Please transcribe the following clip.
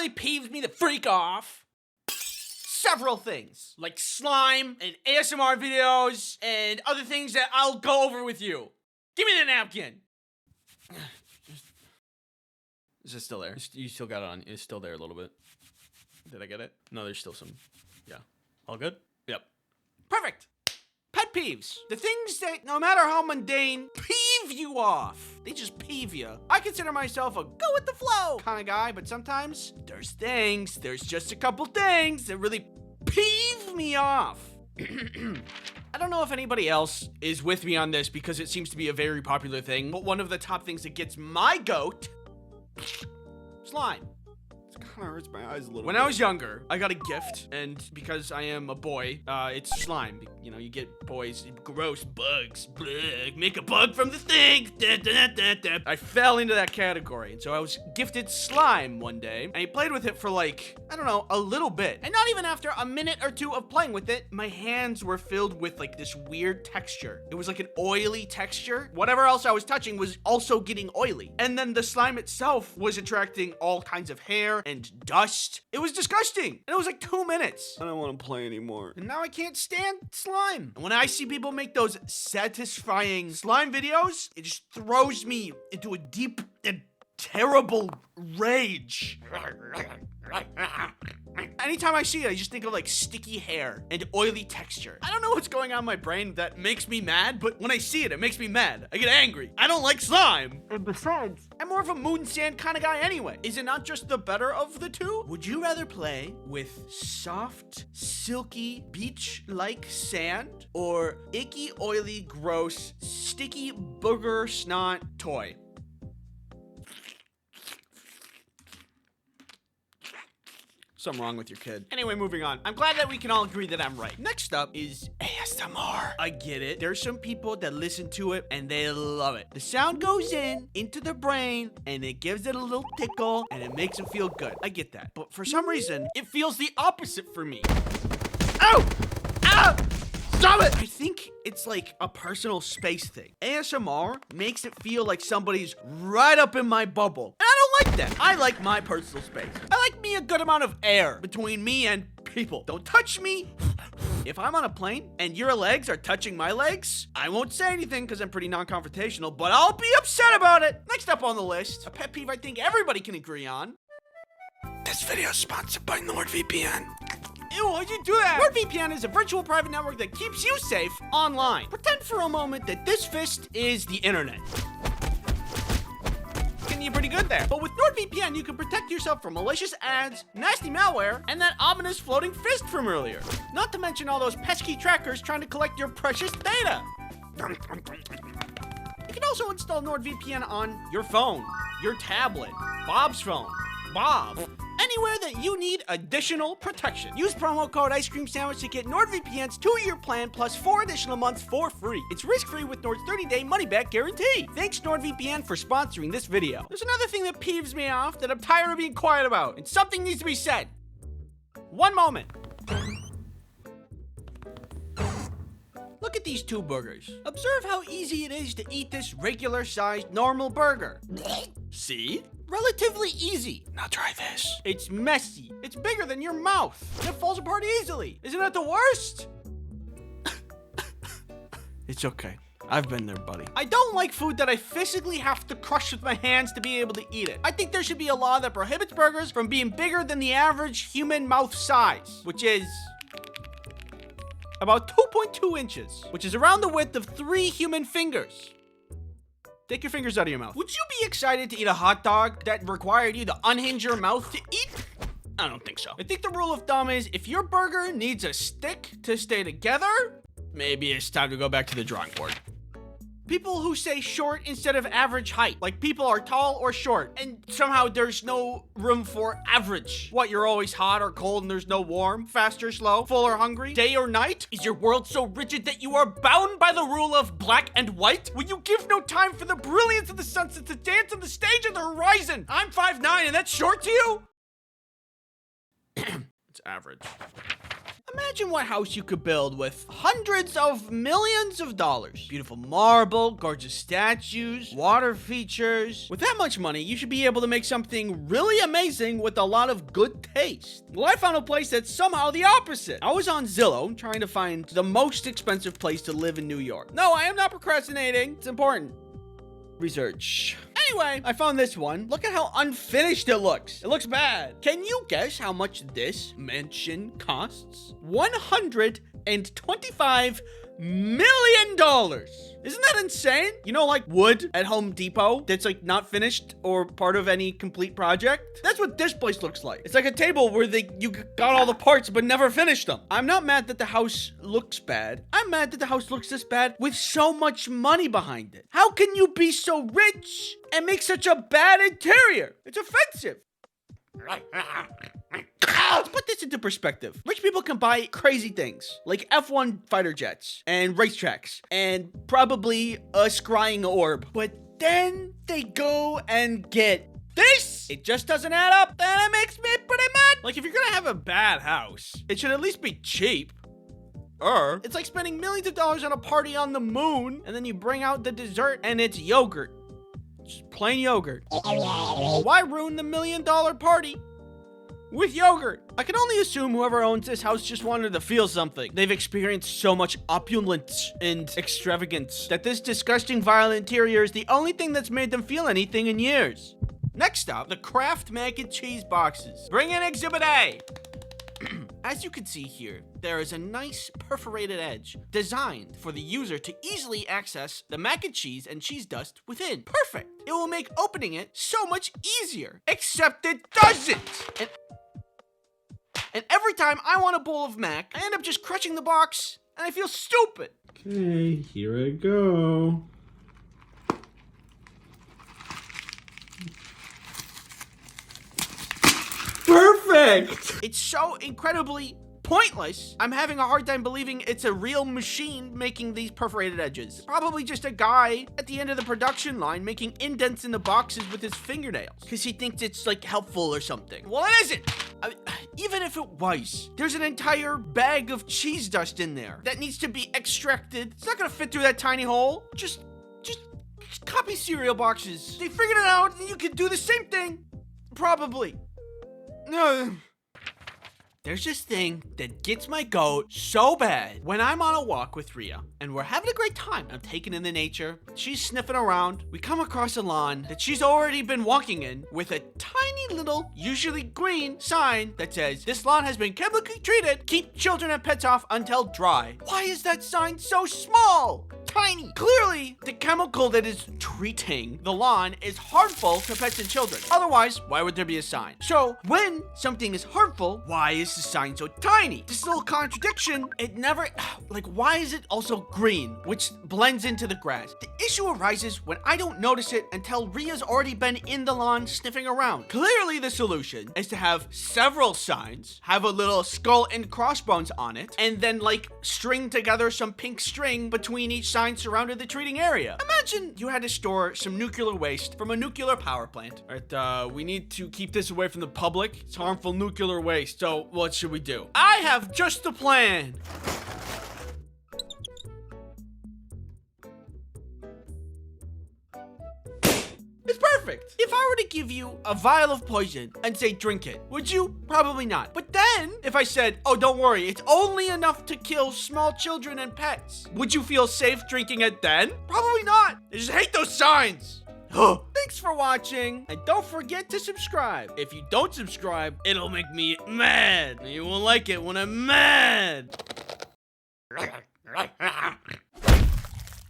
really peeves me the freak off? Several things, like slime and ASMR videos and other things that I'll go over with you. Give me the napkin. Is it still there? You still got it on. It's still there a little bit. Did I get it? No, there's still some. Yeah. All good? Yep. Perfect. Pet peeves. The things that, no matter how mundane, peeve you off. They just peeve you. I consider myself a go with the flow kind of guy, but sometimes there's just a couple things that really peeve me off. I don't know if anybody else is with me on this because it seems to be a very popular thing, but one of the top things that gets my goat, slime. It kind of hurts my eyes a little bit. When I was younger, I got a gift, and because I am a boy, it's slime. You know, you get boys, gross bugs. Blech, make a bug from the thing. Da, da, da, da. I fell into that category, and so I was gifted slime one day, and I played with it for like, I don't know, a little bit. And not even after a minute or two of playing with it, my hands were filled with like this weird texture. It was like an oily texture. Whatever else I was touching was also getting oily. And then the slime itself was attracting all kinds of hair and dust. It was disgusting. And it was like 2 minutes. I don't want to play anymore. And now I can't stand slime. And when I see people make those satisfying slime videos, it just throws me into a deep and terrible rage. Anytime I see it, I just think of like sticky hair and oily texture. I don't know what's going on in my brain that makes me mad, but when I see it, it makes me mad. I get angry. I don't like slime. And besides, I'm more of a moon sand kind of guy anyway. Is it not just the better of the two? Would you rather play with soft, silky, beach-like sand or icky, oily, gross, sticky booger snot toy? Something wrong with your kid. Anyway, moving on. I'm glad that we can all agree that I'm right. Next up is ASMR. I get it. There's some people that listen to it and they love it. The sound goes into their brain and it gives it a little tickle and it makes them feel good. I get that. But for some reason, it feels the opposite for me. Ow! Ow! Stop it! I think it's like a personal space thing. ASMR makes it feel like somebody's right up in my bubble. And I don't like that. I like my personal space. I like me a good amount of air between me and people. Don't touch me. If I'm on a plane and your legs are touching my legs, I won't say anything because I'm pretty non-confrontational, but I'll be upset about it. Next up on the list, a pet peeve I think everybody can agree on. This video is sponsored by NordVPN. Ew, why'd you do that? NordVPN is a virtual private network that keeps you safe online. Pretend for a moment that this fist is the internet. You're pretty good there. But with NordVPN, you can protect yourself from malicious ads, nasty malware, and that ominous floating fist from earlier. Not to mention all those pesky trackers trying to collect your precious data. You can also install NordVPN on your phone, your tablet, Bob's phone, Bob. Anywhere that you need additional protection. Use promo code Ice Cream Sandwich to get NordVPN's 2-year plan plus 4 additional months for free. It's risk-free with Nord's 30-day money-back guarantee. Thanks NordVPN for sponsoring this video. There's another thing that peeves me off that I'm tired of being quiet about, and something needs to be said. One moment. Look at these two burgers. Observe how easy it is to eat this regular-sized normal burger. See? Relatively easy. Now try this. It's messy. It's bigger than your mouth. It falls apart easily. Isn't that the worst? It's okay. I've been there, buddy. I don't like food that I physically have to crush with my hands to be able to eat it. I think there should be a law that prohibits burgers from being bigger than the average human mouth size, which is about 2.2 inches, which is around the width of 3 human fingers. Take your fingers out of your mouth. Would you be excited to eat a hot dog that required you to unhinge your mouth to eat? I don't think so. I think the rule of thumb is if your burger needs a stick to stay together, maybe it's time to go back to the drawing board. People who say short instead of average height, like people are tall or short, and somehow there's no room for average. What, you're always hot or cold and there's no warm, fast or slow, full or hungry, day or night? Is your world so rigid that you are bound by the rule of black and white? Will you give no time for the brilliance of the sunset to dance on the stage of the horizon? I'm 5'9" and that's short to you? It's average. Imagine what house you could build with hundreds of millions of dollars. Beautiful marble, gorgeous statues, water features. With that much money, you should be able to make something really amazing with a lot of good taste. Well, I found a place that's somehow the opposite. I was on Zillow trying to find the most expensive place to live in New York. No, I am not procrastinating. It's important. Research. Anyway, I found this one. Look at how unfinished it looks. It looks bad. Can you guess how much this mansion costs? $125 million. Isn't that insane? You know, like wood at Home Depot that's like not finished or part of any complete project? That's what this place looks like. It's like a table where you got all the parts but never finished them. I'm not mad that the house looks bad. I'm mad that the house looks this bad with so much money behind it. How can you be so rich and make such a bad interior? It's offensive. Let's put this into perspective. Rich people can buy crazy things like F1 fighter jets and racetracks and probably a scrying orb. But then they go and get this. It just doesn't add up, and it makes me pretty mad. Like, if you're gonna have a bad house, it should at least be cheap. It's like spending millions of dollars on a party on the moon, and then you bring out the dessert and it's yogurt. Just plain yogurt. Why ruin the $1 million party with yogurt? I can only assume whoever owns this house just wanted to feel something. They've experienced so much opulence and extravagance that this disgusting violent interior is the only thing that's made them feel anything in years. Next up, the Kraft mac and cheese boxes. Bring in Exhibit A. As you can see here, there is a nice perforated edge designed for the user to easily access the mac and cheese dust within. Perfect. It will make opening it so much easier, except it doesn't. And every time I want a bowl of mac, I end up just crushing the box and I feel stupid. Okay, here I go. Perfect! It's so incredibly pointless. I'm having a hard time believing it's a real machine making these perforated edges. Probably just a guy at the end of the production line making indents in the boxes with his fingernails because he thinks it's like helpful or something. Well, it isn't. Even if it was, there's an entire bag of cheese dust in there that needs to be extracted. It's not gonna fit through that tiny hole. Just copy cereal boxes. They figured it out and you can do the same thing. Probably. No. There's this thing that gets my goat so bad. When I'm on a walk with Rhea and we're having a great time, I'm taking in the nature, she's sniffing around, we come across a lawn that she's already been walking in with a tiny little, usually green, sign that says, "This lawn has been chemically treated. Keep children and pets off until dry." Why is that sign so small? Tiny. Clearly, the chemical that is treating the lawn is harmful to pets and children. Otherwise, why would there be a sign? So, when something is harmful, why is the sign so tiny? This little contradiction, it never, like, why is it also green, which blends into the grass? The issue arises when I don't notice it until Rhea's already been in the lawn sniffing around. Clearly, the solution is to have several signs, have a little skull and crossbones on it, and then, like, string together some pink string between each sign surrounded the treating area. Imagine you had to store some nuclear waste from a nuclear power plant. All right, we need to keep this away from the public. It's harmful nuclear waste. So what should we do? I have just the plan. It's perfect. If I were to give you a vial of poison and say drink it, would you? Probably not. But then, if I said, oh, don't worry, it's only enough to kill small children and pets, would you feel safe drinking it then? Probably not. I just hate those signs. Thanks for watching, and don't forget to subscribe. If you don't subscribe, it'll make me mad. You won't like it when I'm mad.